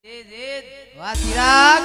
વાહ ચિરાગ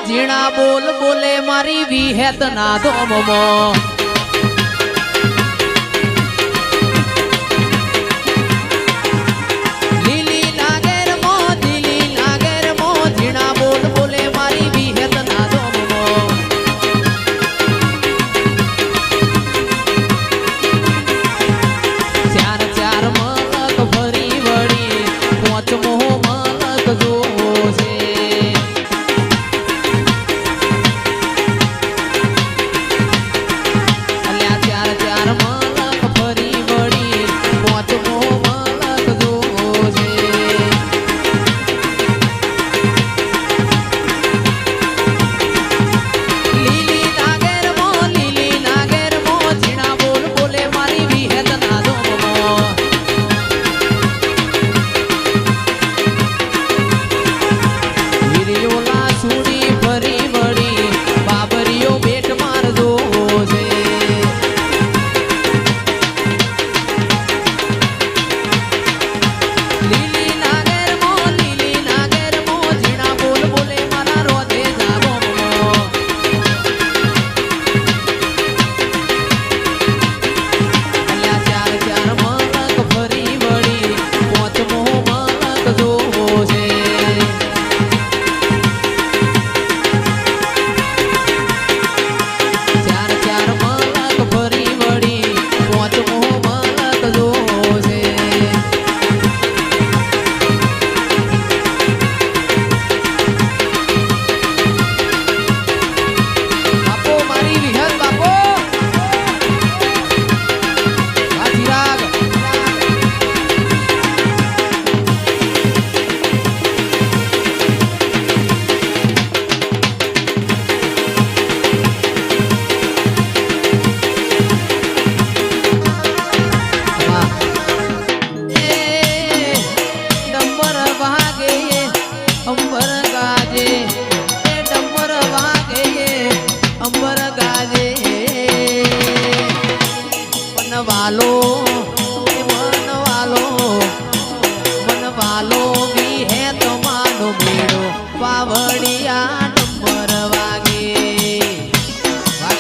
ઝીણા બોલ બોલે મારી વિહેત ના ધોમમો લીલી લાગેર મો લીલી લાગેર મો ઝીણા બોલ બોલે મારી વિહેત ના ધોમમો ચાર ચાર મલક ભરી વળી પોચમો મલક જોવો છે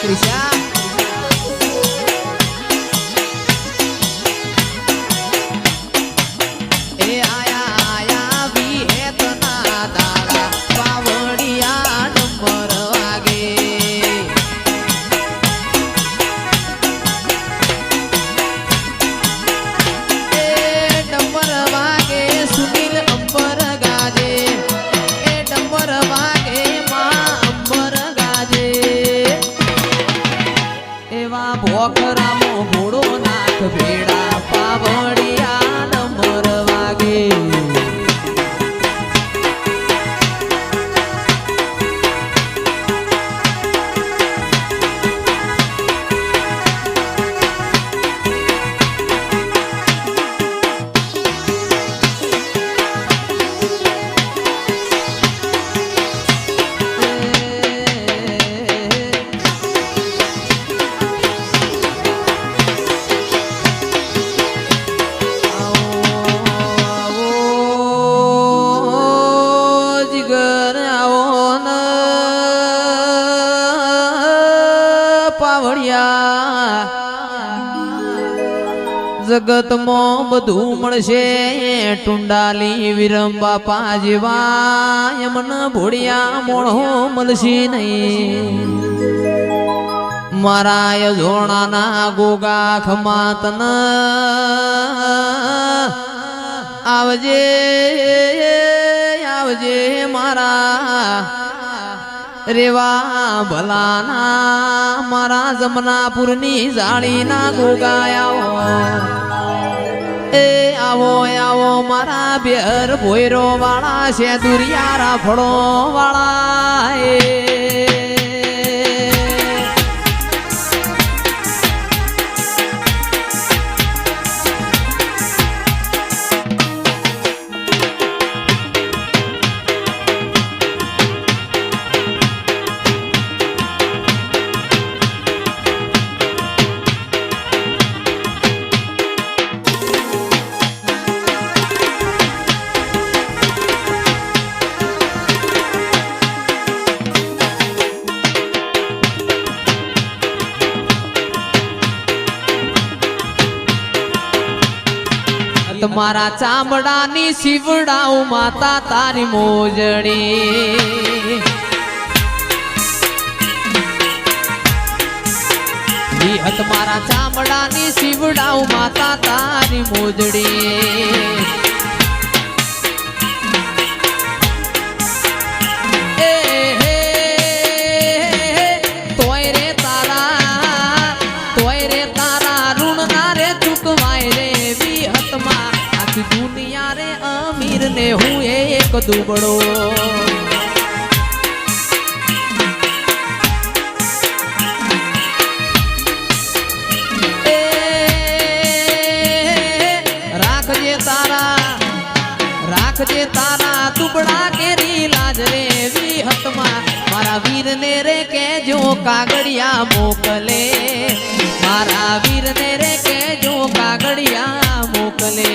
ક્રિશા ભોખરામો ઘોડો નાથ ભેડા પાવડિયા ડમર વાગે જગતમાં બધું મળશે ટુંડાલી વિરમ બાપા જેવા એમને ભોળિયા મોણો મળશે નહીં મારા જોણાના ગોગા ખમાતન આવજે આવજે મારા રેવા ભલાના મારા જમનાપુરની જાળીના ગોગાયા એ આવો આવો મારા બેર ભોયરો વાળા છે દુરિયારા ફળો વાળા તમારા ચામડાની શિવડાઉ માતા તારી મોજડી તમારા ચામડાની શિવડાઉ માતા તારી મોજડી દુનિયા રે અમીર ને હું એક દુબળો રાખજે તારા દુબળા કેરી લાજ રે વિહતમાં મારા વીર ને રે કેજો કાગળિયા મોકલે મારા વીર ને રે કેજો કાગળિયા મોકલે